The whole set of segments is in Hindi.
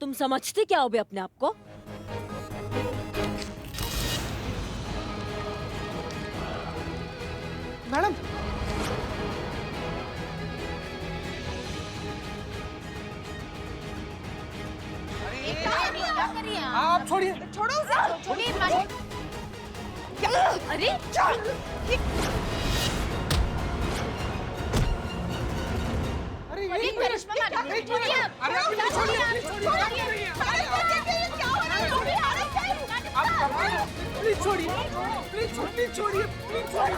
तुम समझते क्या हो बे अपने आप को? मैडम, क्या कर रही हैं आप छोड़िए। छोड़ो उसे, छोड़िए मैडम। अरे अरे ये करिश्मा मैडम, छोड़िए आप। अरे आप इन्हें छोड़िए, छोड़िए। प्लीज छोड़िए, प्लीज छोड़िए, छोड़िए, प्लीज छोड़िए।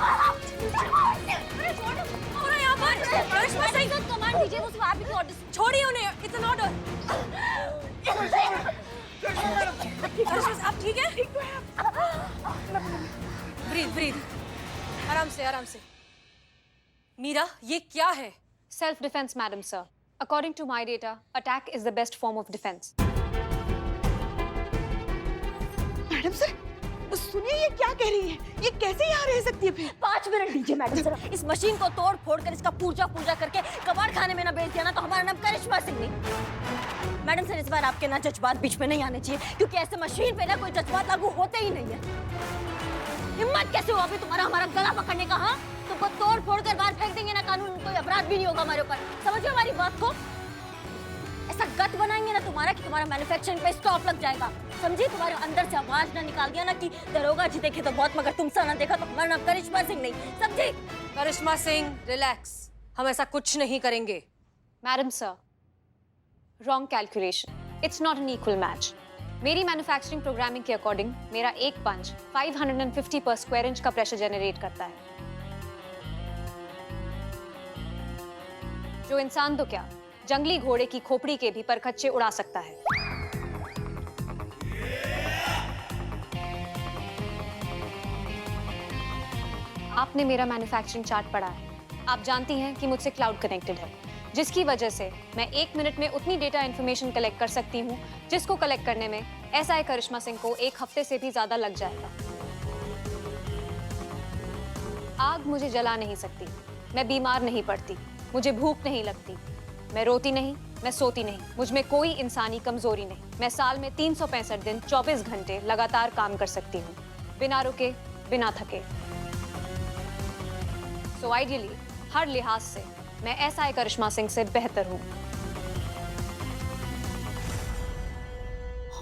हो रहा है यहाँ पर? करिश्मा सिंह को कमांड दीजिए, उस आप ही ऑर्डर छोड़िए उन्हें, इट्स एन ऑर्डर। करिश्मा आप ठीक है? ब्रीथ ब्रीथ, आराम से आराम से। मीरा ये क्या है? Self-defense, madam, sir. According to my data, attack is the best form of defense. Madam sir, सुनिए ये क्या कह रही है? ये कैसे यहाँ रह सकती है फिर? 5 मिनट दीजिए मैडम सर। इस मशीन को तोड़ फोड़ कर इसका पूजा पूजा करके कबाड़ खाने में ना बेच दिया ना तो हमारा नाम करिश्मा सिंह नहीं। मैडम सर इस बार आपके ना जज्बात बीच में नहीं आने चाहिए, क्योंकि ऐसे मशीन पे ना कोई जज्बात लागू होते ही नहीं है। हिम्मत कैसे हुआ अभी तुम्हारा हमारा गला पकड़ने का? हाँ, तुमको तोड़ फोड़ कर बाहर फेंक देंगे ना, कानून कोई अपराध भी नहीं होगा हमारे ऊपर। समझो हमारी बात को। ऐसा गत बनाएंगे ना तुम्हारा कि तुम्हारा मैन्युफैक्चरिंग पे स्टॉप लग जाएगा। समझी? तुम्हारे अंदर से आवाज ना निकाल दिया ना कि दरोगा जी देखे तो बहुत मगर तुमसे ना देखा तो हमारा नाम करिश्मा सिंह नहीं। समझी? करिश्मा सिंह रिलैक्स, हम ऐसा कुछ नहीं करेंगे। Madam, sir. Wrong calculation. It's not an equal match. मेरी मैन्युफैक्चरिंग प्रोग्रामिंग के अकॉर्डिंग मेरा एक पंच 550 पर स्क्वायर इंच का प्रेशर जनरेट करता है, जो इंसान तो क्या जंगली घोड़े की खोपड़ी के भी परखच्चे उड़ा सकता है। आपने मेरा मैन्युफैक्चरिंग चार्ट पढ़ा है। आप जानती हैं कि मुझसे क्लाउड कनेक्टेड है, जिसकी वजह से मैं 1 मिनट में उतनी डेटा इंफॉर्मेशन कलेक्ट कर सकती हूँ जिसको कलेक्ट करने में एसआई करिश्मा सिंह को 1 हफ्ते से भी ज्यादा लग जाएगा। आग मुझे जला नहीं सकती, मैं बीमार नहीं पड़ती, मुझे भूख नहीं लगती, मैं रोती नहीं, मैं सोती नहीं, मुझ में कोई इंसानी कमजोरी नहीं। मैं साल में 365 दिन 24 घंटे लगातार काम कर सकती हूँ, बिना रुके, बिना थके। सो आइडियली हर लिहाज से मैं एसआई करिश्मा सिंह से बेहतर हूँ।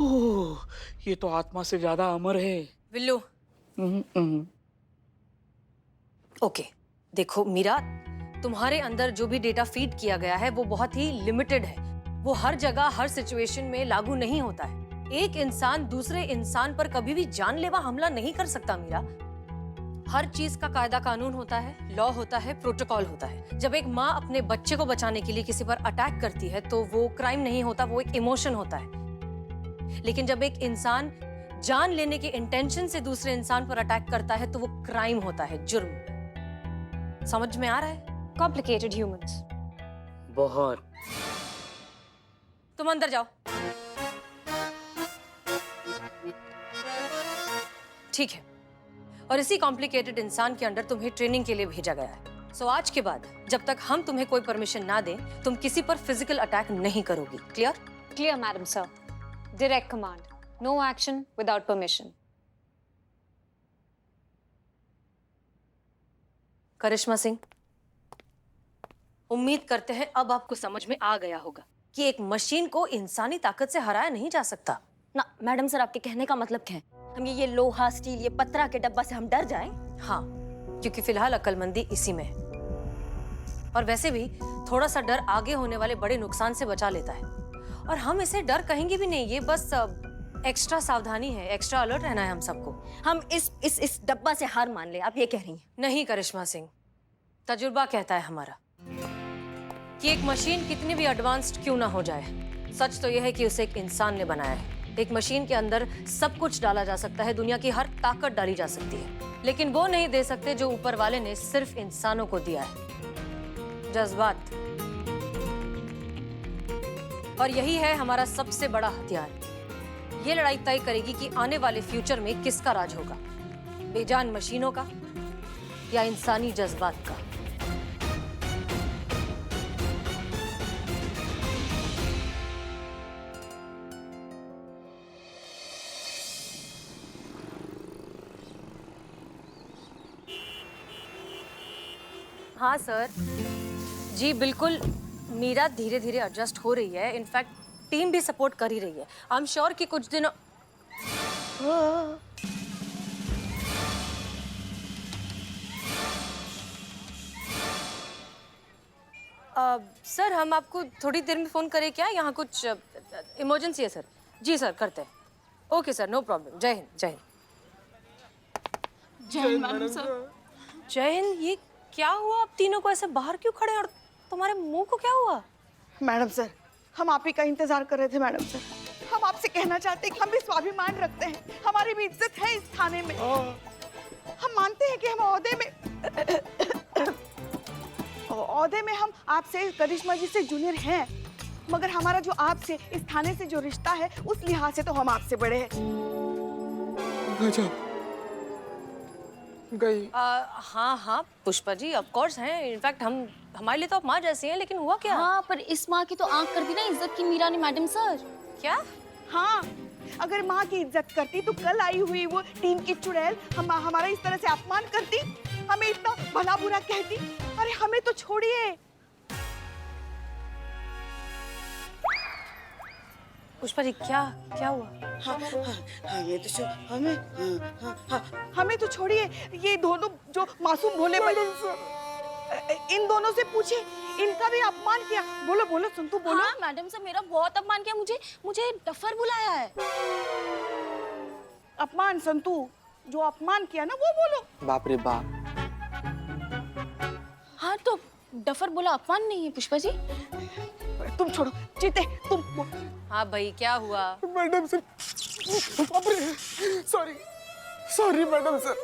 ओह, ये तो आत्मा से ज्यादा अमर है। विल्लू, ओके, देखो मीरा, तुम्हारे अंदर जो भी डेटा फीड किया गया है वो बहुत ही लिमिटेड है। वो हर जगह हर सिचुएशन में लागू नहीं होता है। एक इंसान दूसरे इंसान पर कभी भी जानलेवा हमला नहीं कर सकता मीरा। हर चीज का कायदा कानून होता है, लॉ होता है, प्रोटोकॉल होता है। जब एक माँ अपने बच्चे को बचाने के लिए किसी पर अटैक करती है तो वो क्राइम नहीं होता, वो एक इमोशन होता है। लेकिन जब एक इंसान जान लेने के इंटेंशन से दूसरे इंसान पर अटैक करता है तो वो क्राइम होता है, जुर्म। समझ में आ रहा है? Complicated humans. बहुत। तुम अंदर जाओ। ठीक है, और इसी कॉम्प्लिकेटेड इंसान के अंदर तुम्हें ट्रेनिंग के लिए भेजा गया है। सो आज के बाद जब तक हम तुम्हें कोई परमिशन ना दें, तुम किसी पर फिजिकल अटैक नहीं करोगी। Clear? Clear, madam, sir. Direct command. No action without permission. करिश्मा सिंह, उम्मीद करते हैं अब आपको समझ में आ गया होगा कि एक मशीन को इंसानी ताकत से हराया नहीं जा सकता। ना मैडम सर, आपके कहने का मतलब क्या है? हम ये लोहा स्टील ये पत्रा के डब्बा से हम डर जाएं? हाँ, क्योंकि फिलहाल अक्लमंदी इसी में है। और वैसे भी थोड़ा सा डर आगे होने वाले बड़े नुकसान से बचा लेता है। और हम इसे डर कहेंगे भी नहीं, ये बस एक्स्ट्रा सावधानी है, एक्स्ट्रा अलर्ट रहना है हम सबको। हम इस डब्बा से हार मान ले, आप ये कह रही हैं? नहीं करिश्मा सिंह, तजुर्बा कहता है हमारा कि एक मशीन कितनी भी एडवांस्ड क्यों ना हो जाए, सच तो यह है कि उसे एक इंसान ने बनाया है। एक मशीन के अंदर सब कुछ डाला जा सकता है, दुनिया की हर ताकत डाली जा सकती है, लेकिन वो नहीं दे सकते जो ऊपर वाले ने सिर्फ इंसानों को दिया है, जज्बात। और यही है हमारा सबसे बड़ा हथियार। ये लड़ाई तय करेगी कि आने वाले फ्यूचर में किसका राज होगा, बेजान मशीनों का या इंसानी जज्बात का। हाँ सर, जी बिल्कुल। मीरा धीरे धीरे एडजस्ट हो रही है, इनफैक्ट टीम भी सपोर्ट कर ही रही है। आई एम श्योर कि कुछ दिनों सर हम आपको थोड़ी देर में फोन करें क्या? यहाँ कुछ इमरजेंसी है सर। जी सर करते हैं। Okay sir, no problem. जय हिंद। जय हिंद। जय मैडम सर। जय हिंद। ये क्या हुआ? आप तीनों को ऐसे बाहर क्यों खड़े हैं और तुम्हारे मुंह को क्या हुआ? मैडम सर, हम आप ही का इंतजार कर रहे थे मैडम सर। हम आपसे कहना चाहते हैं कि हम भी स्वाभिमान रखते हैं, हमारी भी इज्जत है इस थाने में। हम मानते हैं कि हम ओहदे में हम आपसे, करिश्मा जी से जूनियर हैं, मगर हमारा जो आपसे, इस थाने से जो रिश्ता है, उस लिहाज से तो हम आपसे बड़े हैं। गजब गई। हाँ हाँ पुष्पा जी, ऑफ कोर्स हैं। इनफैक्ट हमारे लिए तो आप माँ जैसी हैं, लेकिन हुआ क्या? हाँ, पर इस माँ की तो आंख कर दी ना इज्जत की मीरा ने मैडम सर। क्या? हाँ, अगर माँ की इज्जत करती तो कल आई हुई वो टीम की चुड़ैल हमारा इस तरह से अपमान करती, हमें इतना भला बुरा कहती। अरे हमें तो छोड़िए। पुष्पा जी क्या हुआ? हाँ, ये तो हमें तो छोड़िए। ये दोनों जो मासूम भोले इन दोनों से पूछे, इनका भी अपमान किया। बोलो बोलो संतू बोलो। हाँ, मैडम सर मेरा बहुत अपमान किया, मुझे डफर बुलाया है। अपमान संतू, जो अपमान किया ना वो बोलो। बाप रे बाप। हाँ तो डफर बोला अपमान नहीं है पुष्पा जी। तुम छोड़ो जीते, तुम। हाँ भाई क्या हुआ? मैडम सर, बाप रे, सॉरी मैडम सर।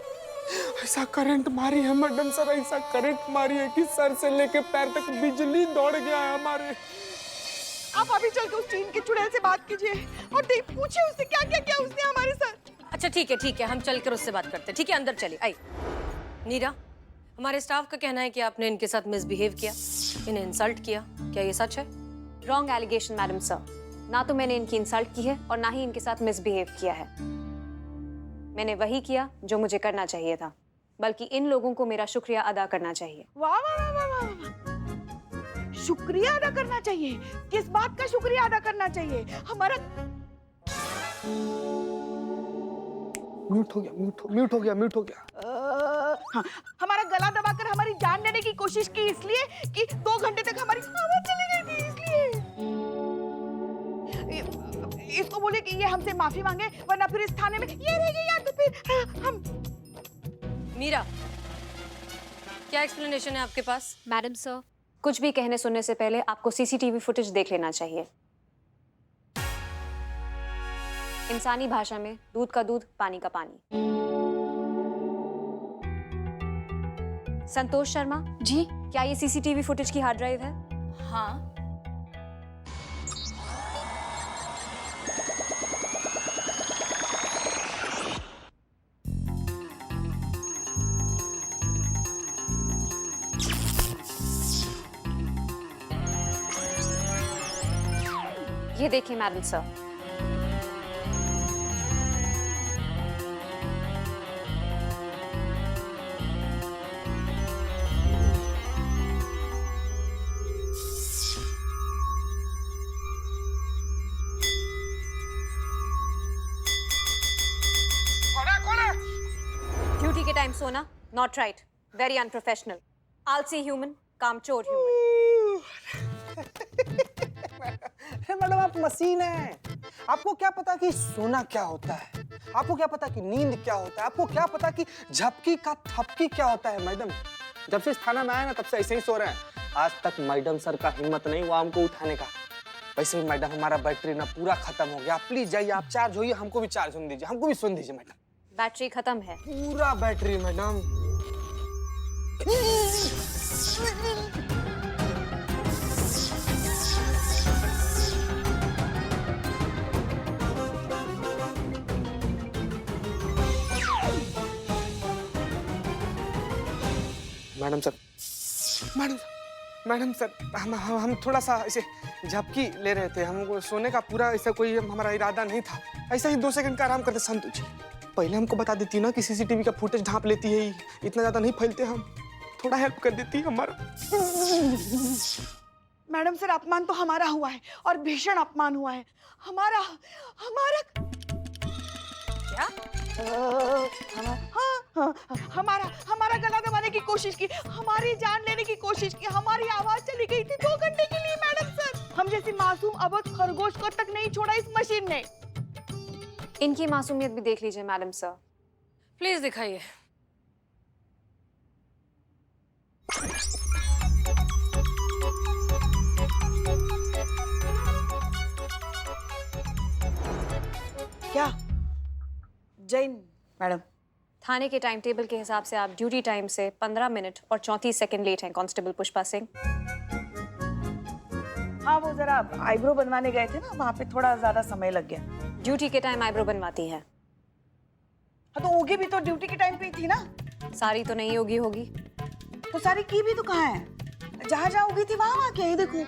ऐसा करंट मारी है मैडम सर, ऐसा करंट मारी है कि सर से लेके पैर तक बिजली दौड़ गया है हमारे। आप अभी चल के उस टीम के चुड़ैल से बात कीजिए और पूछिए उससे क्या क्या किया उसने हमारे साथ। अच्छा ठीक है, हम चलकर उससे बात करते हैं। ठीक है, अंदर चलिए। आई नीरा, हमारे स्टाफ का कहना है कि आपने इनके साथ मिसबिहेव किया, इन्हें इंसल्ट किया। क्या ये सच है? Wrong allegation madam sir. ना तो मैंने इनकी इंसल्ट की है और ना ही इनके साथ मिसबिहेव किया है। मैंने वही किया जो मुझे करना चाहिए था, बल्कि इन लोगों को मेरा शुक्रिया अदा करना चाहिए। वाह वाह वाह वाह वाह, शुक्रिया अदा करना चाहिए? किस बात का शुक्रिया अदा करना चाहिए? हमारा म्यूट हो गया। हाँ, हमारा गला दबाकर हमारी जान लेने की कोशिश की इसलिए कि 2 घंटे तक हमारी आवाज चली गई थी, इसलिए। इसको बोले कि ये हमसे माफी मांगे, वरना फिर इस थाने में ये रहेगी या तो फिर हम। मीरा, क्या एक्सप्लेनेशन है आपके पास? मैडम सर, कुछ भी कहने सुनने से पहले आपको सीसीटीवी फुटेज देख लेना चाहिए। इंसानी भाषा में दूध का दूध, पानी का पानी। संतोष शर्मा जी क्या ये सीसीटीवी फुटेज की हार्ड ड्राइव है? हाँ। ये देखिए मैडम सर। ड्यूटी के टाइम सोना, नॉट राइट, वेरी अनप्रोफेशनल, आलसी ह्यूमन, कामचोर ह्यूमन। मैडम आप मशीन हैं। आपको क्या पता कि सोना क्या होता है? आपको क्या पता कि नींद क्या होता है? आपको क्या पता कि झपकी का थपकी क्या होता है? मैडम जब से इस थाना में आए ना तब से ऐसे ही सो रहे हैं। आज तक मैडम सर का हिम्मत नहीं हुआ हमको उठाने का। वैसे भी मैडम हमारा बैटरी ना पूरा खत्म हो गया। प्लीज जाइए, आप चार्ज होइए, हमको भी चार्ज होने दीजिए, हमको भी सुन दीजिए मैडम। बैटरी खत्म है। पूरा बैटरी मैडम। मैडम सर, हम थोड़ा सा ऐसे झपकी ले रहे थे। हमको सोने का पूरा ऐसा कोई हमारा इरादा नहीं था। ऐसा ही 2 सेकंड का आराम करते। संतोष जी पहले हमको बता देती ना कि सीसीटीवी का फुटेज ढांप लेती है, इतना ज्यादा नहीं फैलते हम। थोड़ा हेल्प कर देती हमारा। मैडम सर, अपमान तो हमारा हुआ है और भीषण अपमान हुआ है। हमारा हमारा क्या? हमारा हमारा गला दबाने की कोशिश की, हमारी जान लेने की कोशिश की, हमारी आवाज चली गई थी 2 घंटे के लिए मैडम सर। हम जैसी मासूम अबोध खरगोश को तक नहीं छोड़ा इस मशीन ने। इनकी मासूमियत भी देख लीजिए मैडम सर। प्लीज दिखाइए। क्या जैन मैडम? थाने के टाइम टेबल के हिसाब से आप ड्यूटी टाइम से 15 मिनट और 34 सेकंड लेट हैं कांस्टेबल पुष्पा सिंह। हाँ, वो जरा आईब्रो बनवाने गए थे ना, वहाँ पे थोड़ा ज्यादा समय लग गया। ड्यूटी के टाइम आईब्रो बनवाती हैं। हाँ, तो ओगी भी तो ड्यूटी के टाइम पे ही थी ना। सारी तो नहीं होगी होगी। तो सारी की भी तो कहाँ है? जहाँ जहाँ उगी थी वहाँ वहाँ क्या है? देखो।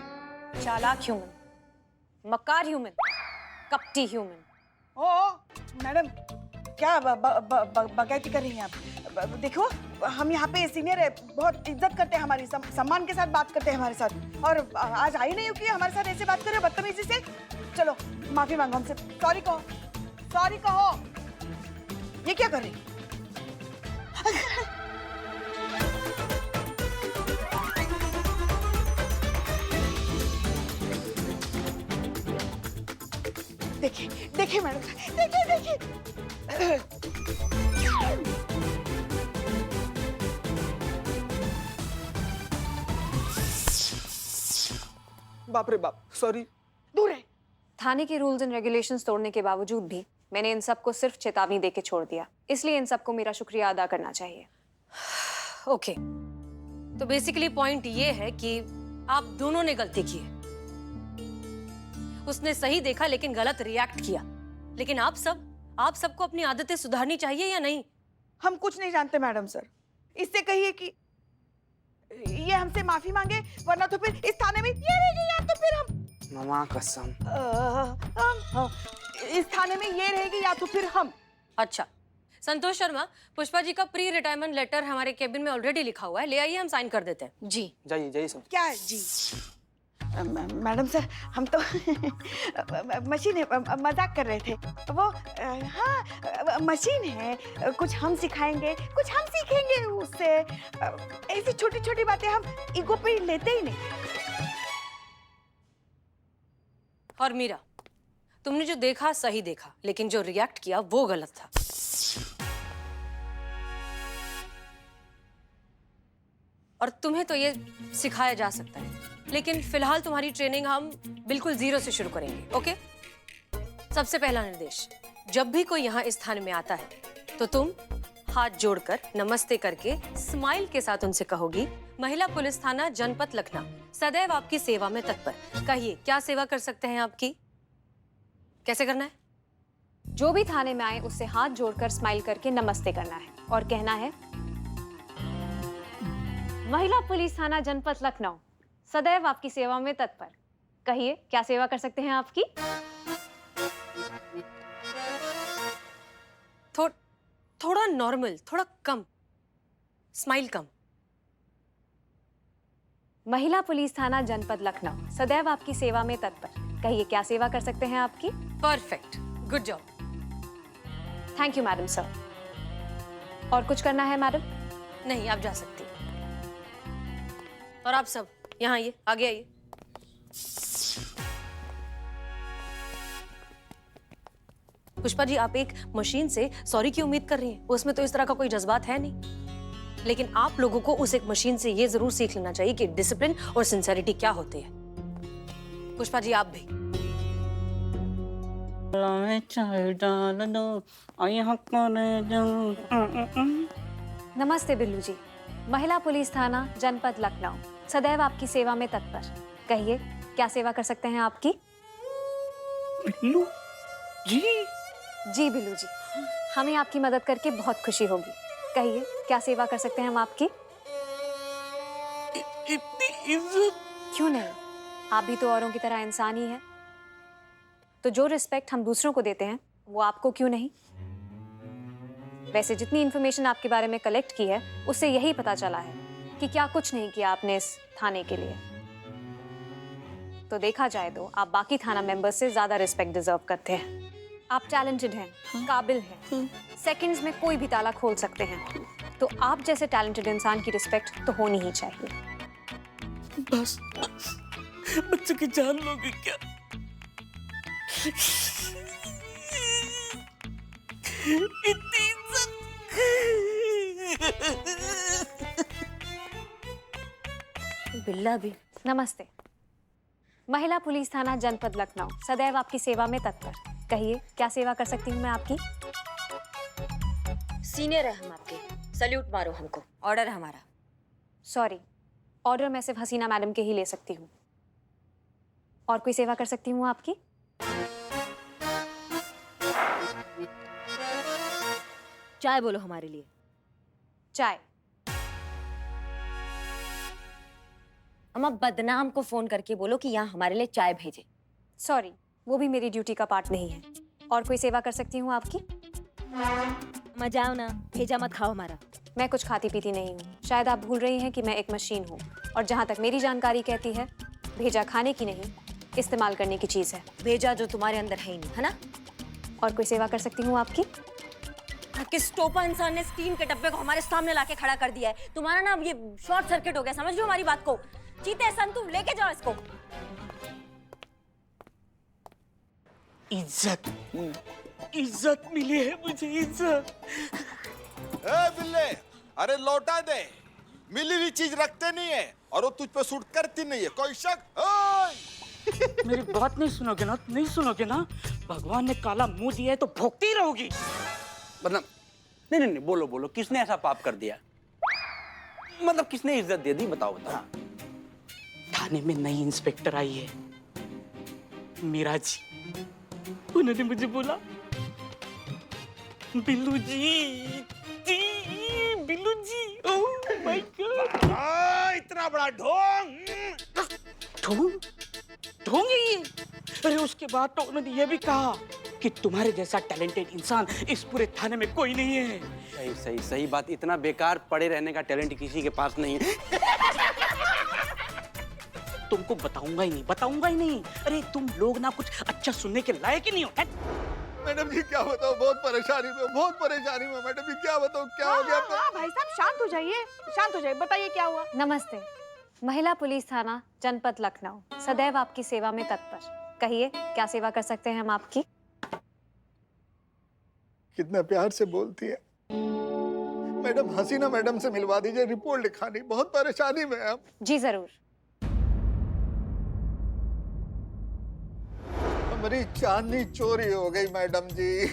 चालाक ह्यूमन, मक्कार ह्यूमन, कपटी ह्यूमन। ओ मैडम, क्या बकैती कर रही हैं आप? देखो, हम यहाँ पे सीनियर है, बहुत इज्जत करते हैं हमारी, सम्मान के साथ बात करते हैं हमारे साथ, और आज आई नहीं हो कि हमारे साथ ऐसे बात कर रहे हो बदतमीजी से। चलो माफी मांगो हमसे, सॉरी कहो, सॉरी कहो। ये क्या कर रही? देखिए देखिए मैडम, देखिए देखिए। बाप रे बाप, सॉरी। दूर है। थाने के रूल्स एंड रेगुलेशंस तोड़ने के बावजूद भी मैंने इन सबको सिर्फ चेतावनी देके छोड़ दिया, इसलिए इन सबको मेरा शुक्रिया अदा करना चाहिए। ओके, तो बेसिकली पॉइंट ये है कि आप दोनों ने गलती की है। उसने सही देखा लेकिन गलत रिएक्ट किया। लेकिन आप सबको अपनी आदतें सुधारनी चाहिए या नहीं? हम कुछ नहीं जानते मैडम सर। इससे कहिए कि ये हमसे माफी मांगे, वरना तो फिर इस थाने में ये रहेगी, या तो फिर हम मामा कसम। इस थाने में ये रहेगी, या तो फिर हम। अच्छा, संतोष शर्मा, पुष्पा जी का प्री रिटायरमेंट लेटर हमारे केबिन में ऑलरेडी लिखा हुआ है, ले आइए, हम साइन कर देते हैं। जी जाइए जाइए सब। क्या है जी? मैडम सर, हम तो मशीन है, मजाक कर रहे थे। वो हाँ, मशीन है, कुछ हम सिखाएंगे, कुछ हम सीखेंगे उससे। ऐसी छोटी छोटी बातें हम ईगो पे लेते ही नहीं। और मीरा, तुमने जो देखा सही देखा, लेकिन जो रिएक्ट किया वो गलत था। और तुम्हें तो ये सिखाया जा सकता है, लेकिन फिलहाल तुम्हारी ट्रेनिंग हम बिल्कुल जीरो से शुरू करेंगे। ओके? सबसे पहला निर्देश, जब भी कोई यहाँ इस थाने में आता है तो तुम हाथ जोड़कर नमस्ते करके स्माइल के साथ उनसे कहोगी, महिला पुलिस थाना जनपद लखनऊ सदैव आपकी सेवा में तत्पर। कहिए, क्या सेवा कर सकते हैं आपकी? कैसे करना है? जो भी थाने में आए उससे हाथ जोड़कर स्माइल करके नमस्ते करना है और कहना है, महिला पुलिस थाना जनपद लखनऊ सदैव आपकी सेवा में तत्पर। कहिए, क्या सेवा कर सकते हैं आपकी? थोड़ा नॉर्मल, थोड़ा कम, स्माइल कम। महिला पुलिस थाना जनपद लखनऊ सदैव आपकी सेवा में तत्पर। कहिए, क्या सेवा कर सकते हैं आपकी? Perfect, good job. Thank you madam sir. और कुछ करना है मैडम? नहीं, आप जा सकती। और आप सब यहाँ आइए, आगे आइए। पुष्पा जी, आप एक मशीन से सॉरी की उम्मीद कर रही हैं, उसमें तो इस तरह का कोई जज्बात है नहीं। लेकिन आप लोगों को उस एक मशीन से ये जरूर सीख लेना चाहिए कि डिसिप्लिन और सिंसेरिटी क्या होती है। पुष्पा जी, आप भी। नमस्ते बिल्लू जी, महिला पुलिस थाना जनपद लखनऊ सदैव आपकी सेवा में तत्पर। कहिए, क्या सेवा कर सकते हैं आपकी? बिल्लू जी। जी बिल्लू जी, हमें आपकी मदद करके बहुत खुशी होगी। कहिए, क्या सेवा कर सकते हैं हम आपकी? इतनी इज्जत। क्यों नहीं, आप भी तो औरों की तरह इंसान ही हैं। तो जो रिस्पेक्ट हम दूसरों को देते हैं वो आपको क्यों नहीं? वैसे जितनी इन्फॉर्मेशन आपके बारे में कलेक्ट की है उससे यही पता चला है कि क्या कुछ नहीं किया आपने इस थाने के लिए। तो देखा जाए तो आप बाकी थाना मेंबर्स से ज्यादा रिस्पेक्ट डिजर्व करते हैं। आप टैलेंटेड हैं, काबिल हैं, सेकंड्स में कोई भी ताला खोल सकते हैं। तो आप जैसे टैलेंटेड इंसान की रिस्पेक्ट तो होनी ही चाहिए। बस बच्चे की जान लोगे क्या? इतनी बिल्ला भी। नमस्ते। महिला पुलिस थाना जनपद लखनऊ सदैव आपकी सेवा में तत्पर। कहिए क्या सेवा कर सकती हूँ मैं आपकी? सीनियर है हम आपके, सल्यूट मारो हमको, ऑर्डर है हमारा। सॉरी, ऑर्डर मैं सिर्फ हसीना मैडम के ही ले सकती हूँ। और कोई सेवा कर सकती हूँ आपकी? चाय बोलो हमारे लिए। चाय? अम्मा बदनाम को फोन करके बोलो कि यहाँ हमारे लिए चाय भेजे। सॉरी, वो भी मेरी ड्यूटी का पार्ट नहीं है। और कोई सेवा कर सकती हूँ आपकी? मजा आओ ना, भेजा मत खाओ हमारा। मैं कुछ खाती पीती नहीं हूँ। शायद आप भूल रही हैं कि मैं एक मशीन हूँ, और जहाँ तक मेरी जानकारी कहती है, भेजा खाने की नहीं, इस्तेमाल करने की चीज़ है। भेजा जो तुम्हारे अंदर है ही नहीं, है ना? और कोई सेवा कर सकती हूँ आपकी? किस टोपा इंसान ने स्टीम के डब्बे को हमारे सामने लाके खड़ा कर दिया है? तुम्हारा ना ये शॉर्ट सर्किट हो गया, समझ लो हमारी बात को। चीते संतु लेके जाओ इसको। इज्जत मिली है मुझे, इज्जत। ए बिल्ले, अरे लौटा दे। मिली हुई चीज रखते नहीं है और वो तुझ पे सूट करती नहीं है। कोई शक? मेरी बात नहीं सुनोगे ना, नहीं सुनोगे ना, भगवान ने काला मुंह दिया है तो भोगती रहोगी। मतलब नहीं, बोलो बोलो, किसने ऐसा पाप कर दिया? मतलब किसने इज्जत दे दी, बताओ बताओ। थाने में नई इंस्पेक्टर आई है, मीरा जी। उन्होंने मुझे बोला, बिल्लू जी, बिल्लू जी, ओह माय गॉड। इतना बड़ा ढोंग। ढोंग है ये। अरे उसके बाद तो उन्होंने ये भी कहा कि तुम्हारे जैसा टैलेंटेड इंसान इस पूरे थाने में कोई नहीं है। सही सही सही बात। इतना बेकार पड़े रहने का टैलेंट किसी के पास नहीं है। तुमको बताऊंगा ही नहीं। अरे तुम लोग ना कुछ अच्छा सुनने के लायक ही नहीं हो। मैडम जी क्या बताओ, बहुत परेशानी में मैडम जी, क्या बताओ क्या हो गया? हाँ, भाई साहब शांत हो जाइए, बताइए क्या हुआ। नमस्ते। महिला पुलिस थाना जनपद लखनऊ सदैव आपकी सेवा में तत्पर। कहिए क्या सेवा कर सकते हैं हम आपकी? कितना प्यार से बोलती है मैडम। हसीना मैडम से मिलवा दीजिए, रिपोर्ट लिखानी, बहुत परेशानी में है। जी जरूर। हमारी चांदनी चोरी हो गई मैडम जी।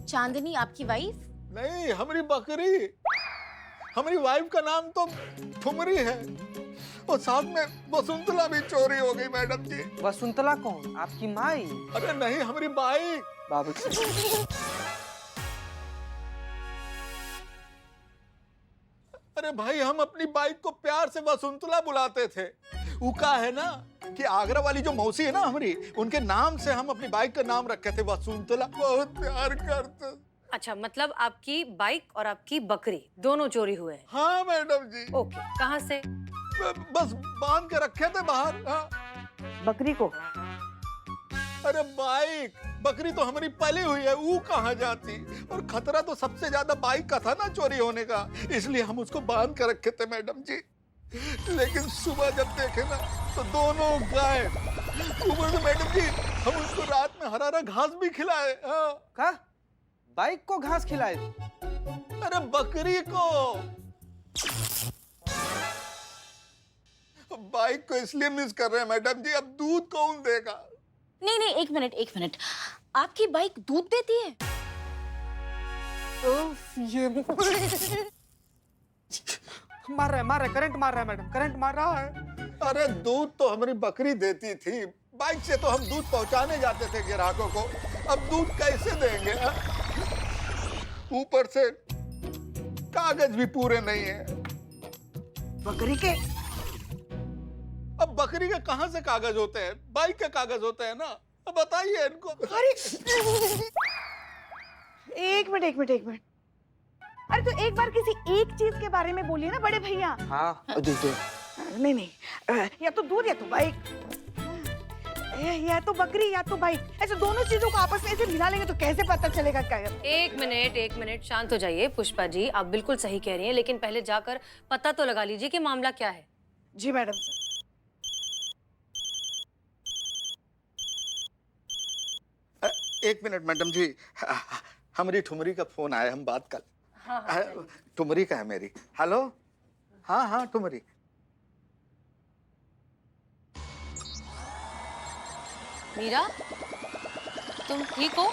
चांदनी आपकी वाइफ? नहीं, हमारी बकरी। हमारी वाइफ का नाम तो ठुमरी है, और साथ में वसुंतला भी चोरी हो गई मैडम जी। वसुंतला कौन? आपकी माई? अरे नहीं, हमारी बाइक। बाबू अरे भाई, हम अपनी बाइक को प्यार से वसुंतला बुलाते थे। उका है ना कि आगरा वाली जो मौसी है ना हमारी, उनके नाम से हम अपनी बाइक का नाम रखे थे वसुंतला। बहुत प्यार करते। अच्छा, मतलब आपकी बाइक और आपकी बकरी दोनों चोरी हुए हैं? हाँ मैडम जी। ओके, कहाँ से? बस बांध के रखे थे बाहर। हाँ। बकरी को? अरे बाइक, बकरी तो हमारी पली हुई है, वो कहाँ जाती? और खतरा तो सबसे ज्यादा बाइक का था ना चोरी होने का, इसलिए हम उसको बांध कर रखे थे मैडम जी। लेकिन सुबह जब देखे ना तो दोनों गायब। ऊपर से मैडम जी, हम उसको रात में हरा हरा घास भी खिलाए। हाँ। का? बाइक को घास खिलाए? अरे बकरी को। बाइक को इसलिए मिस कर रहे हैं मैडम जी, अब दूध कौन देगा? नहीं, एक मिनट। आपकी बाइक दूध देती है? ये मार रहा है, करंट मार रहा है मैडम, करंट मार रहा है। अरे दूध तो हमारी बकरी देती थी, बाइक से तो हम दूध पहुंचाने जाते थे ग्राहकों को। अब दूध कैसे देंगे? ऊपर से कागज भी पूरे नहीं है। बकरी के? अब बकरी के कहां से कागज होते हैं? बाइक के कागज होते हैं ना। अब बताइए इनको। अरे एक मिनट। अरे तो एक बार किसी एक चीज के बारे में बोलिए ना बड़े भैया। हाँ दीजिए। नहीं नहीं, या तो दूध या तो बाइक, या तो बकरी या तो बाइक, ऐसे दोनों चीजों को आपस में ऐसे मिला लेंगे तो कैसे पता चलेगा क्या है? एक मिनट शांत हो जाइए पुष्पा जी, आप बिल्कुल सही कह रही हैं, लेकिन पहले जाकर पता तो लगा लीजिए कि मामला क्या है। जी मैडम। एक मिनट मैडम जी, हमारी ठुमरी का फोन आया, हम बात कर। ठुमरी का है मेरी। हेलो, हाँ हाँ ठुमरी। मीरा, तुम ठीक हो?